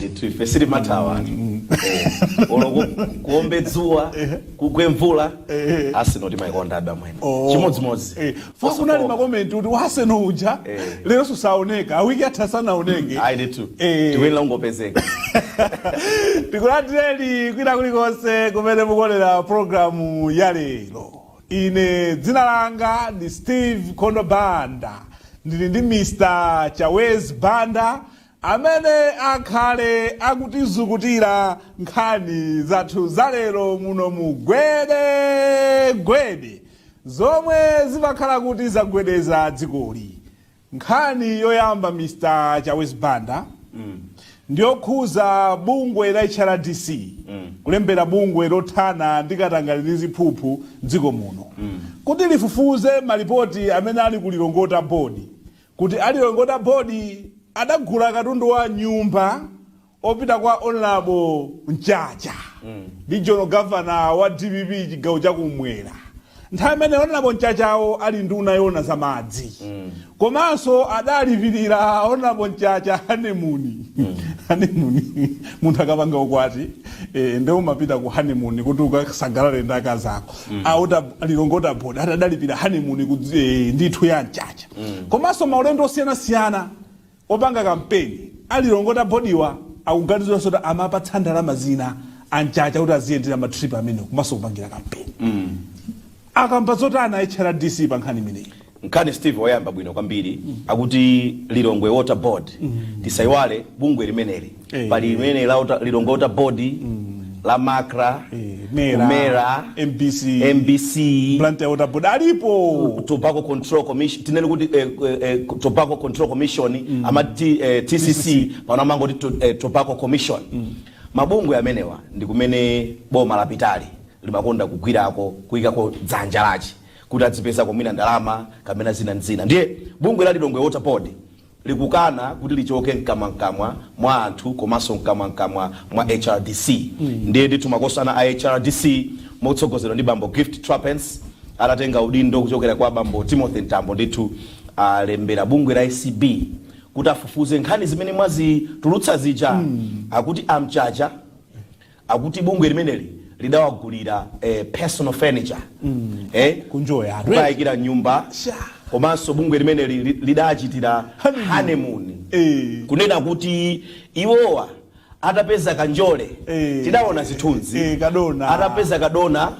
aide tu siri matawa kuombedzuwa kukwemvula asinoti maikonda abamwene chimodzimodzi fakunali makomenti kuti waseno uja lero susaoneka awiki atasanaoneke aide tu tiwenela ungopezeka tikulandireni kwina kulikonse kumene mukuonera programu ya lero. Ine dzina langa ndi Steve Kondo Bamda, ndili ndi Mr. Chawezi Bamda amene akhale akutizukutira nkhani zathu za lero muno mu Gwede-Gwede zomwe zimakhala kuti zagwedeza dzikoli. Nkhani yoyamba Mr. Chawezi Bamda ndiyokhuza bungwe la HRDC kulembera bungwe lothana ndi katangale ndi ziphuphu dziko muno kuti lifufuze malipoti amene ali kulilongota bodi kuti alilongota bodi adagula katundu wa nyumba opita kwa Honorable Mchacha regional governor wa DPP chigawo chakumwera. Nthawi imene Honorable Mchachawo ali nduna yona za madzi komanso adalipirira Honorable Mchacha honeymoon munthu akapanga ukwati ndio umapita ku honeymoon kuti ukasangalale ndi akazi ako auta lilongota board adalipira honeymoon ndithu ya Mchacha komanso maulendo osiyana opanga kampeni alilongota bodiwa akuganizira soti amapatsa ndalama zina a Mchacha kuti aziyendera matrip amene komanso kupangira kampeni akamba zotana HRDC pa nkhani imeneyi. Nkhani Steve oyamba bwino kwambiri akuti Lilongwe Water Board tisaiwale bungwe limeneli pali limene la Lilongwe Water Board la Makra Mera MBC Plant Water Board alipo Tobacco Control Commission tinene kuti Tobacco Control Commission ama TCC pana mango kuti Tobacco Commission mabungwe amenewa ndi kumene boma la pitali limakonda kugwirako kuyikako dzanja lachi kuti adzipeza komina ndalama kamena zina ndiye bungwe la Lilongwe Water Board likukana kuti lichoke mkamwa mwa anthu komanso mkamwa mwa HRDC ndiye ndi tumakosana a HRDC motsogozedwa ndi bambo Gift Trapens atatenga udindo kuchokera kwa bambo Timothy Ntambo ndithu alembera bungwe la ACB kuti afufuze nkhani zimene mwazi tulutsa zija akuti amchacha akuti bungwe limeneli lidawagulira personal furniture kunjoya kukayikira nyumba komanso bungwe limene lidachitira honeymoon kunena kuti iwowa atapeza kanjole tidaona zithunzi atapeza kadona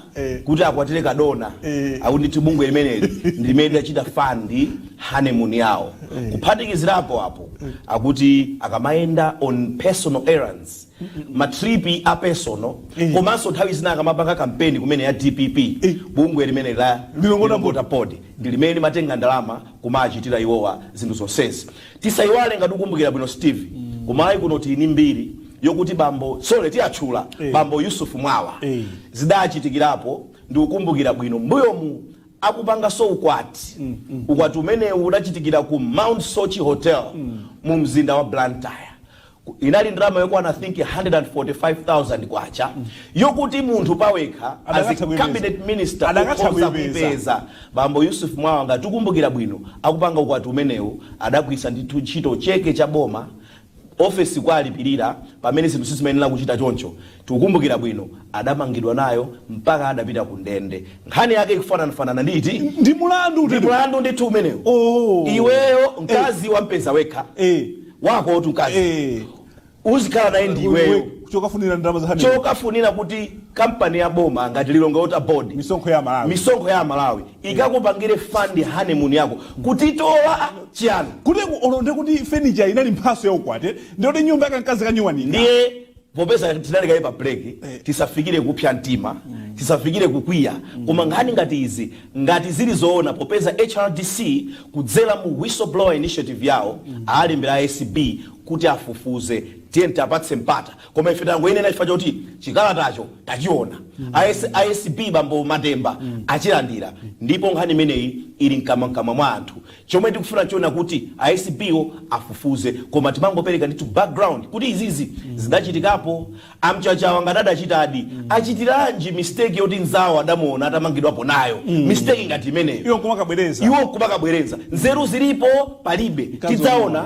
kuti akwatire kadona akuti bungwe limeneli limene lidachita fund honeymoon yawo kuphatikizirapo apo akuti akamaenda on personal errands matripi a personal komanso nthawi zina akamapanga kampeni kumene ya DPP bungwe limene la Lilongwe Water Board ndi limene limatenga ndalama kumachitira iwowa zinthu zonsezi. Tisaiwale ngati ukumbukira bwino Steve kumayi kuno tini mbiri yokuti bambo sole tiatchula bambo Yusuf Mwawa zidachitikirapo ndi ukumbukira bwino mbuyomu akupanga so ukwati umene udachitikira ku Mount Sochi Hotel mu mzinda wa Blantyre inali ndalama yokwana I think 145,000 kwacha yokuti munthu pawekha as a cabinet minister akapeza bambo Yusuf Mwawa ngati ukumbukira bwino akupanga ukwati umenewu adagwisa ndithu ntchito cheke cha boma office kwa alipirira pamene zinthu sizimayenera kuchita choncho tikukumbukira bwino adamangidwa nayo mpaka adapita ku ndende. Nkhani yake ikufanana nditi ndi mulandu ndithu umenewu iweyo mkazi wampeza wekha wako otu mkazi uzikhala naye ndiweyo chokafunira kuti kampani ya boma ngati Lilongwe Water Board misonkho ya Malawi ikakupangire fund honeymoon yako kuti tola chiyani kuti olonde kuti furniture inali mphaso ya ukwate ndiye nyumba yakankazi kanyuwani ndiye popeza tinaleka pa break tisafikire kupya mtima tisafikire kukwiya koma nkhani ngati izi ngati zili zoona popeza HRDC kudzera mu whistleblower initiative yawo alembera ACB kuti afufuze tienti apatse mpata koma ife tangoyenera ifa choti chikalatacho tachiona ACB bambo Matemba achilandira ndipo nkhani imeneyi ili mkamwa mwa anthu chomwe tikufuna chiona kuti ACBO afufuze koma timangopereka ndithu background kuti izizi zidachitikapo amchachawa ngati adachitadi achitiranji mistake yoti nzawo adamuona atamangidwapo nayo mistake ngati imeneyo iwo kumakabwereza nzeru zilipo palibe tidzaona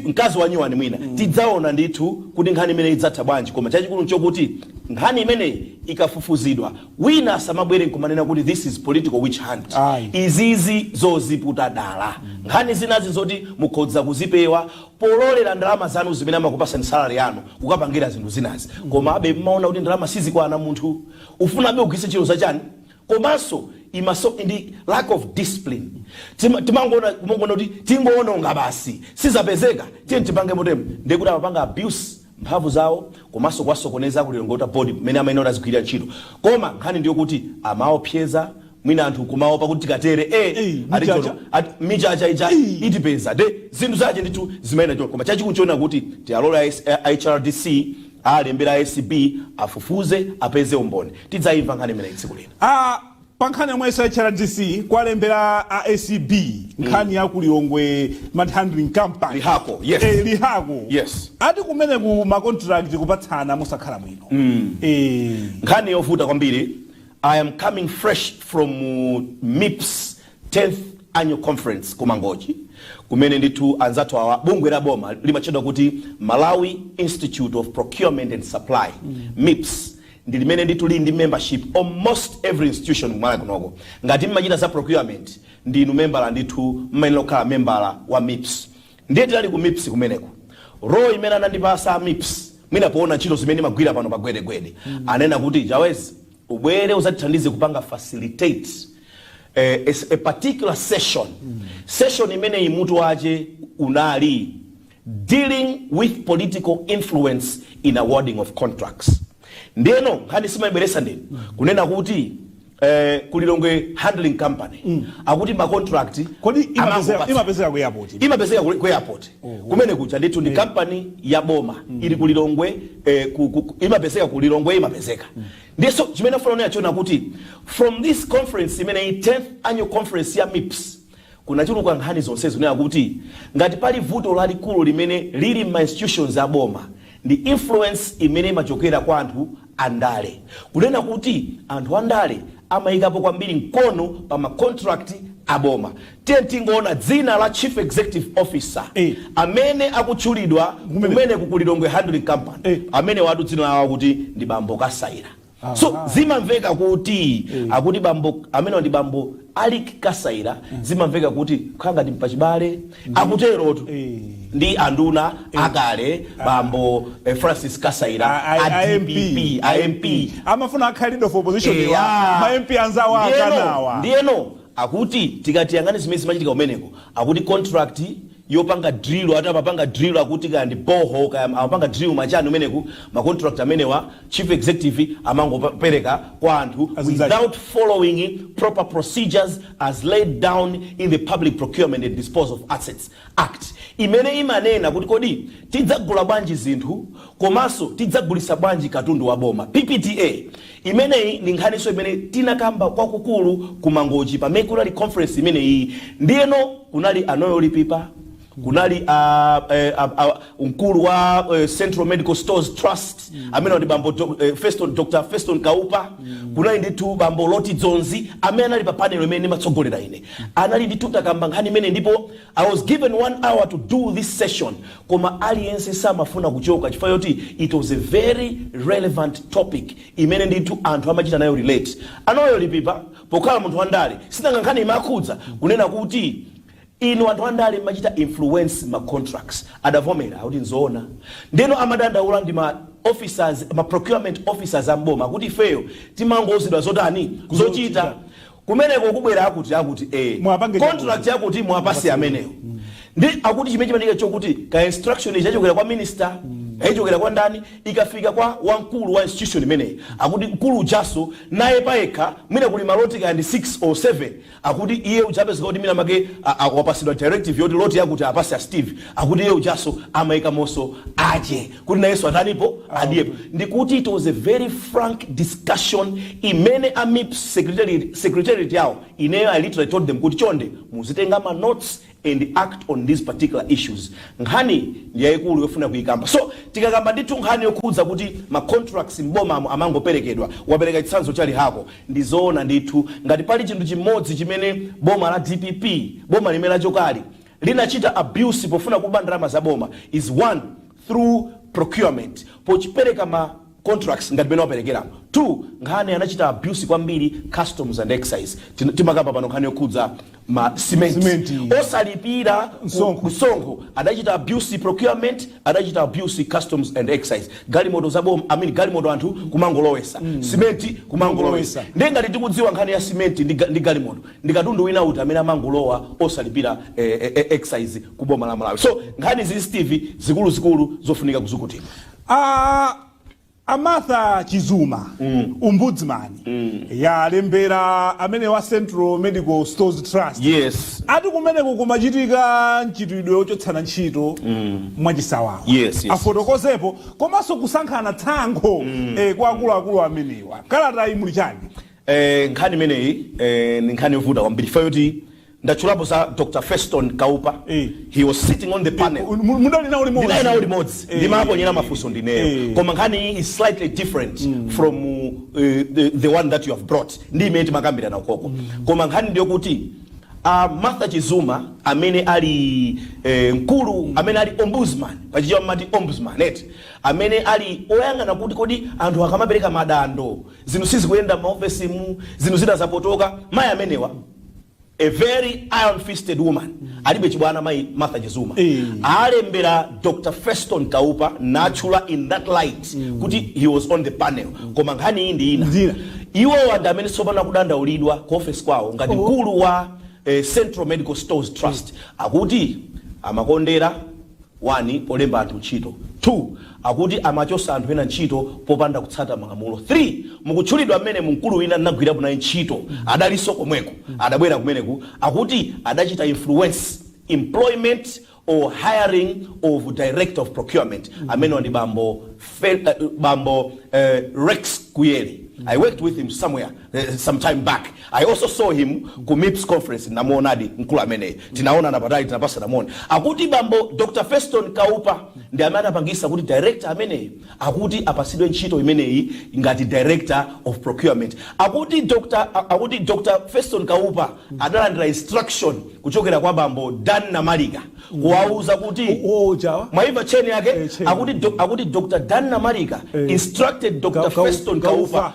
mkazi wa nyuwani mwina tidzaona tizaona ndithu kuti nkhani imene idzatha bwanji, koma chachikulu chokuti nkhani imene ikafufuzidwa wina asamabwere nkumanena kuti this is political witch hunt. Izizi zoziputa dala. Nkhani zinazi zoti mukhodza kuzipewa pololera ndalama zanu zimene amakupasani salary yanu kukapangira zinthu zinazi. Koma abe mmaona kuti ndalama sizikwana munthu ufuna abe ugwise chiro zachani. Komanso imaso in the lack of discipline. Timangona kuti tingoononga basi sizapezeka tipange motemo ndekuti amapanga abuse mphamvu zawo komanso kwasokoneza kulilongota body mene amayenera azigwirira ntchito. Koma nkhani ndiyo kuti amaopseza mwina anthu kumaopa kuti tikatere michacha ija itipeza de zinthu zache ndithu zimayenda choncho. Koma chachikulu chiona kuti tialola HRDC alembera ACB afufuze apeze umboni. Tidzaimva nkhani imene tsiku lina. Pankhani yomwe HRDC kwalembera ACB nkhani ya kulilongwe handling company lihako. Yes. Lihako. Yes. Ati kumene ku ma contract kupatsana mosakhala mwino. Nkhani yovuta kwambiri. I am coming fresh from MIPS 10th annual conference kumangochi kumene ndithu anzathu awa bungwe la boma limachedwa kuti Malawi Institute of Procurement and Supply. MIPS ndi limene ndithu li ndi membership almost every institution kumala kunoko. Ngati mmachita za procurement ndi inu membala ndithu mmene lokhala membala wa MIPS. Ndiye tilali ku MIPS kumeneko. Roho imene anandipasa MIPS mwina poona ntchito zimene magwira pano pa Gwede-Gwede. Anena kuti Chawezi ubwere uzatithandize kupanga facilitate a particular session. Session imene imutu wache unali dealing with political influence in awarding of contracts. Ndeno nkhani simayibweresa ndeni kunena kuti kulilongwe handling company akuti ma contract kodi imapezeka ku airport. Imapezeka ku airport. Kumene kucha ndithu ndi company ya boma ili kulilongwe imapezeka kulilongwe imapezeka. Ndiso chimene afuna chona kuti from this conference imene 10th annual conference ya MIPS kuna chuluka nkhani zonse zinena kuti ngati pali vuto lalikulu limene lili ma institutions ya boma ndi influence imene imachokera kwa anthu andale. Kunena kuti anthu andale amayikapo kwambiri mkono pa ma contract aboma. Tingoona dzina la chief executive officer amene akutchulidwa kumene kukulilongwe handling company amene watu dzina lawo kuti ndi Bambo Kasaira. So zimamveka kuti akuti bambo amene ndi Bambo Alik Kasaira zimamveka kuti khanga ndi mpachibale akutero tu ndi anduna akale Bambo Francis Kasaira IMP amafuna akhalido for opposition ma MP anzawo akanawa. Ndiyeno akuti tikati yangani zimene zimachitika umeneko akuti contract yopanga drill atapanga drill akuti kandi boho kaya apanga drill machani umeneku ma contract amene wa chief executive amangopereka kwa anthu without following proper procedures as laid down in the Public Procurement and Disposal of Assets Act. Imene imanena kuti kodi tidzagula bwanji zinthu komanso tidzagulisa bwanji katundu wa boma. PPTA imene ni nkhaniso imene tinakamba kwakukulu kumangochi pa Mekulali conference imene iyi. Ndiyeno kunali anoyoli pipa kunali mkulu wa Central Medical Stores Trust amene ndi Bambo Dr. Feston Kaupa. Kunali ndithu Bambo Loti Dzonzi amene anali pa panel imene matsogolera ine. Anali ndithu takamba nkhani imene ndipo I was given 1 hour to do this session. Koma aliyense samafuna kuchoka chifukwa yoti it was a very relevant topic imene ndithu anthu amachita nayo relate. Anoyo lipipa pokhala munthu wandale sinanga nkhani imakhudza kunena kuti inu anthu andale machita influence ma contracts adavomera kuti nzoona. Ndeno amadandaula ndi ma officers ma procurement officers amboma kuti feyo timangozidwa zotani zochita kumeneko kubwera akuti contract yakuti mwapasi ameneyo. Ndi akuti chimene chimanika chokuti ka instruction ichachokera kwa minister aichokera kwa ndani ikafika kwa wamkulu wa institution imeneyi akuti mkulu jaso naye paekha mwina kuli maloti kandi 6 or 7 akuti iye uchapezeka kuti mina make akwapasidwa directive yoti loti yakuti apasi a Steve akuti iye ujaso amaika moso aje kuti nayeso atanipo adiyepo. Ndikuti it was a very frank discussion imene a MIPS secretariat yawo ineyo I literally told them kuti chonde muzitenga ma notes and act on these particular issues. Nkhani ndiyayikulu yofuna kuyikamba. So tikakamba ndithu nkhani yokhudza kuti ma contracts mboma amangoperekedwa wapereka chitsanzo chali hako ndizoona ndithu ngati pali chinthu chimodzi chimene boma la DPP boma limene lachokali linachita abuse pofuna kuba ndalama za boma is 1 through procurement pochipereka ma contracts ngati beno aperekera. 2 Nkhani anachita abuse kwambiri customs and excise timakapa pano Nkhani yokhudza ma cement osalipira kusonkho adachita abuse procurement adachita abuse customs and excise galimoto zabo galimoto anthu kumangolowesa cement kumangolowesa ndengati tikudziwa Nkhani ya cement ndi galimoto ndikatundu wina uti amene amangolowa osalipira excise kuboma la Malawi. So Nkhani zili Steve zikulu zofunika kuzukutika. Amartha Chizuma, ombudsman, ya lembera amene wa Central Medical Stores Trust. Yes. Ati kumene kumachitika nchitidwe ochotsana ntchito mwachisawawa. Yes. Afotokozepo komanso kusankhana tsankho kwa akuluakulu ameniwa. Kalata imuli chani? Nkhani imeneyi ni nkhani yovuta kwambiri fayoti ndachulapo sa Dr. Feston Kaupa. He was sitting on the panel. Mudali na ulimodzi. Ndimapo nyina mafuso ndineyo. Koma nkhani is slightly different from the one that you have brought. Ndi imene timakambira na ukoko. Koma nkhani ndiyo kuti Martha Chizuma amene ali mkulu amene ali ombudsman pachicho amati ombudsman amene ali oyang'ana kuti kodi anthu akamapereka madando zinthu sizikuyenda maofesi mu zinthu zina zapotoka mayi amenewa a very iron-fisted woman alibe chibwana mayi Martha Chizuma alembera Dr. Feston Kaupa natchula in that light kuti he was on the panel koma nkhani iyi ndi ina iwo wanda amene sopana kudandaulidwa ku office kwawo ngati mkulu wa Central Medical Stores Trust akuti amakondera 1 polemba anthu ntchito 2 akuti amachosa anthu ena ntchito popanda kutsata malamulo 3 mukutchulidwa amene mkulu wina anagwirapo naye ntchito adalinso komweko adabwera kumeneku akuti adachita influence employment or hiring of director of procurement amene ndi bambo Rex Kuyeli. I worked with him somewhere some time back. I also saw him ku MIPS conference na muonadi mkulu amene tinaona na badali tinapasa na muone akuti bambo Dr. Feston Kaupa ndi amene apangisa kuti director amene akuti apasidwe ntchito imeneyi ngati director of procurement akuti Dr. Feston Kaupa adalandira instruction kuchokera kwa bambo Dan Namalika kuwauza kuti maiva cheni yake akuti Dr. Dan Namalika instructed Dr. Feston Kaupa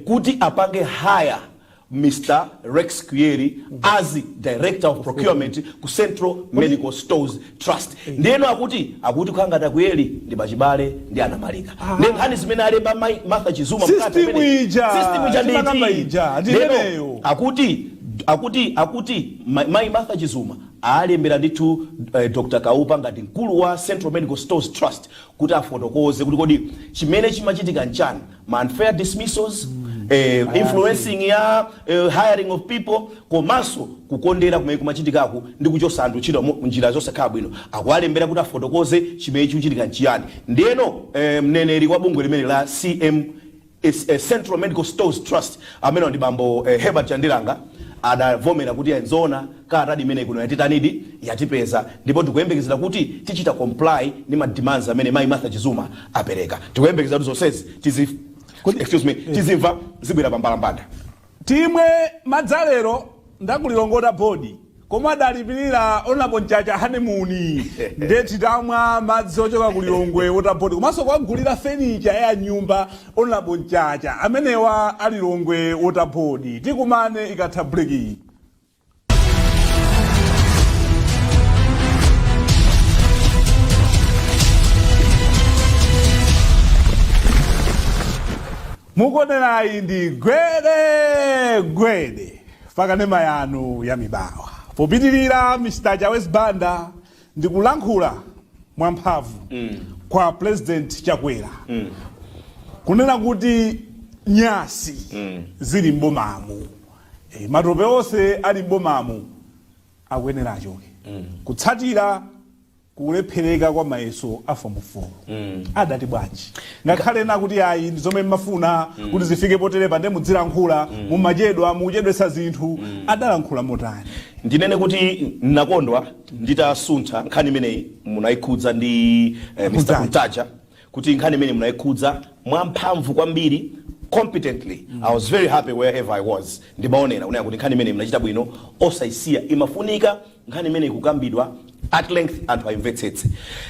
kuti apange hire Mr. Rex Kuyeli as director of procurement ku Central Medical Stores Trust. Ndeno akuti kangata Kuyeli ndi bachibale ndi Anamalika. Nkhani zimene alemba Martha Chizuma mkati system ija ndineyo akuti mai Martha Chizuma alembera nditu Dr. Kaupa ngati mkulu wa Central Medical Stores Trust kuti afotokoze kuti kodi chimene chimachitika nchani ma unfair dismissals influencing ya hiring of people komanso kukondera kumene kumachitikako ndi kuchosa anthu ntchito njira zosakhala bwino akualembera kuti afotokoze chimene chikuchitika nchiyani ndeno mneneri wa bungwe limene la Central Medical Stores Trust amene ndi bambo Herbert Chandiranga adavomera kuti enzona kalata imene kuno yatitanidi yatipeza ndipo tikuyembekezera kuti tichita comply ndi ma demands amene mai Martha Chizuma apereka tikuyembekezera kuti zonsezi tizimva zibwera pambalambanda timwe madzalero ndakulilongota bodi koma dalipirira onapo nchacha honeymoon ndeti tamwa madzi ochoka kulilongwe wota bodi komanso kwagulira furniture ya nyumba onapo nchacha amenewa alilongwe wota bodi tikumane ikatha break. Mukonerayi ndi Gwede-Gwede fakanema yanu ya Mibawa popitirira Mr. Chawezi Bamda ndikulankhula mwamphamvu kwa President Chakwera kunena kuti nyasi zili mbomamu matope onse ali mbomamu akuyenera achoke kutsatira kulephereka kwa mayeso a form 4 adati bwanji ngakhale nakuti ayi ndizomwe mmafuna kuti zifike poterepa ndi mudzilankhula muchedwesa zinthu adalankhula motani ndinene kuti nakondwa nditasuntha nkhani imeneyi munayikhudza ndi Mr. Kuntaja kuti nkhani imeneyi munayikhudza mwamphamvu kwambiri competently. I was very happy wherever I was. Ndibaonera unaya kuti nkhani imeneyi munachita bwino osayisiya imafunika nkhani imeneyi kukambidwa at length anthu aimvetsetse.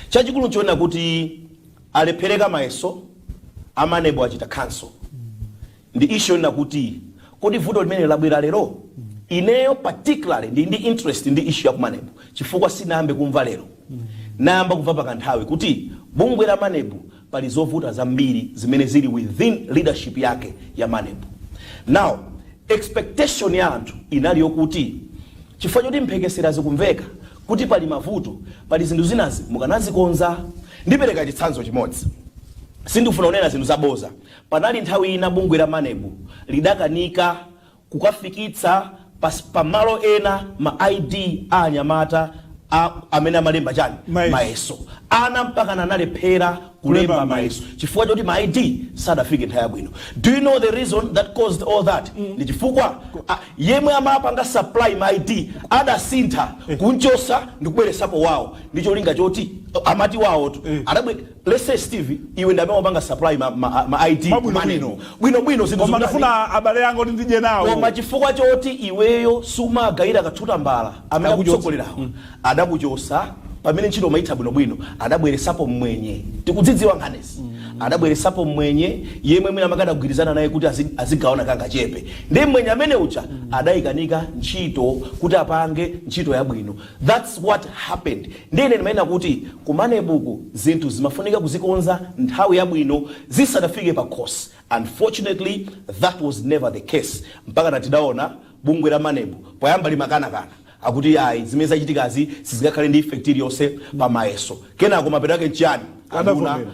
Chachikulu nchona kuti alephereka mayeso amanebo achita cancel. Ndi issue na kuti kodi vuto limene labwera lero ineyo particularly ndi interest ndi issue ya kumanebu chifukwa sinambe kumva lero namba kumva pakanthawi kuti bungwe la manebu pali zovuta zambiri zimene zili within leadership yake ya manebu. Now expectation ya anthu inali yokuti chifukwa choti mphekesera zikumveka kuti pali mavuto pali zinthu zinazi mukanazikonza. Ndipereka chitsanzo chimodzi, sindifuna kunena zinthu zaboza. Panali nthawi ina bungwe la manebu lidakanika kukafikitsa pamalo ena ma ID a anyamata amene amalemba chani mayeso ana mpaka analephera kulemba mayeso chifukwa choti ma ID sadafike nthawi yabwino. Do you know the reason that caused all that? Ni chifukwa yemwe amapanga supply ma ID adasintha kunchosa ndikubweresapo wawo ndicho linga choti amati wawo tu adabwe. Let's say Steve iwe ndamene wapanga supply ma ID bwino zinthu koma ndifuna abale yango ndije nawo koma chifukwa choti iweyo suma gaira kathuta mbala amene akutsogolerawo adakuchosa pamene ntchito maitha bwino adabweresapo mmwenye tikudzidziwa Nkhanizi adabweresapo mmwenye yemwe mwina makada kugwirizana naye kuti azigawana kanga chepe ndi mmwenye amene ucha adayikanika ntchito kuti apange ntchito yabwino. That's what happened. Ndine ndimaina kuti kumanebuku zinthu zimafunika kuzikonza nthawi yabwino zisadafike pa course. Unfortunately that was never the case mpaka natidaona bungwe la manebu poyamba limakanakana akuti ayi zimene zachitikazi sizingakhale ndi effect iliyonse pa mayeso. Kenako mapeto ake nchani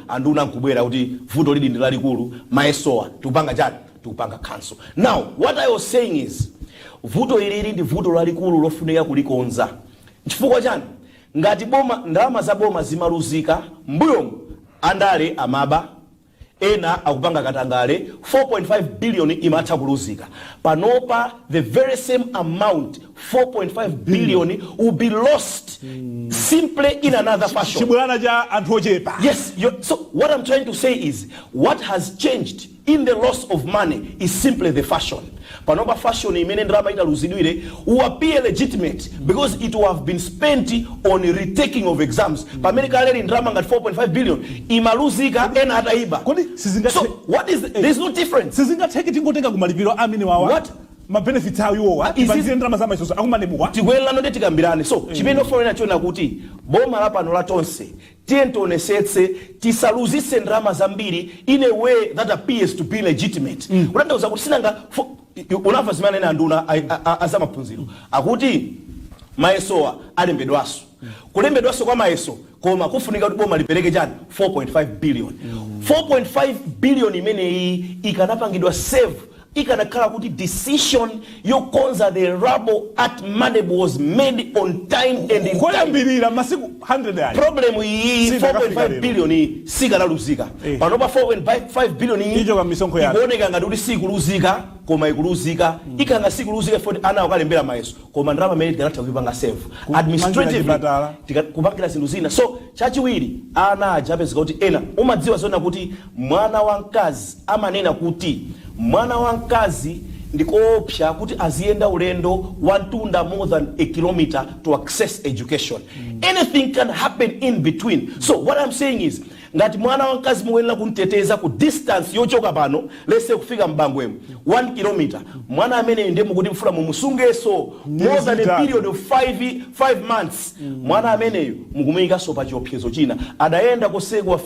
anduna nkubwera kuti vuto lili ndi lalikulu mayesowa tupanga chani tupanga cancel. Now what I was saying is vuto ilili ndi vuto lalikulu lofunika kulikonza chifukwa chani ngati boma ndalama za boma zimaluzika mbuyo andale amaba ena akupanga katangale 4.5 billion imatha kuluzika panopa the very same amount 4.5 billion will be lost simply in another fashion. Chibulana ja anthu ochepa. Yes, so what I'm trying to say is what has changed in the loss of money is simply the fashion. Panopa fashion imene ndrama italuzidwire will appear legitimate because it will have been spent on retaking of exams. Pamene kaleli ndrama ngati 4.5 billion imaluzika ena ataiba. So what is there's no difference. Sizingatheke tingotenga kumalipiro amene wawa. What? Ma benefits ayo tibanze ndrama za mayisoso akumanebuwa tikwela no tikambirane. So chimene ofanira chona kuti boma la pano la tonse tientonesetse tisaluzise ndrama zambiri in a way that appears to be legitimate. Unandauza kuti sinanga unamva zimene anduna azamaphunziro akuti mayesowa alembedwaso kulembedwaso kwa mayeso koma kufunika kuti boma lipereke chani 4.5 billion 4.5 billion imene ikanapangidwa save ikanakhala kuti decision yokonza the rubble at Manebu was made on time and in time. Masiku 100 ali. Problem iyi 4.5 billion sikanaluzika. Panopa 4.5 billion ikuoneka ngati kuti sikuluzika koma ikuluzika ikanga sikuluzika for ana akalembera mayeso koma ndrama imene tikanatha kuipanga save administrative kupangira zinthu zina. So chachiwiri ana ajapezeka kuti ena umadziwa zona kuti mwana wamkazi amanena kuti mwana wamkazi ndikoopsha kuti aziyenda ulendo wantunda more than a kilometer to access education. Anything can happen in between. So what I'm saying is ngati mwana wamkazi muwenera kunteteza ku distance yochoka pano let's say kufika mbangwemo 1 kilometer mwana amene ndemu kuti mfula mumusungeso more than a period of 5 months mwana ameneyo mukumuyikaso pa chiopsezo china adayenda koseko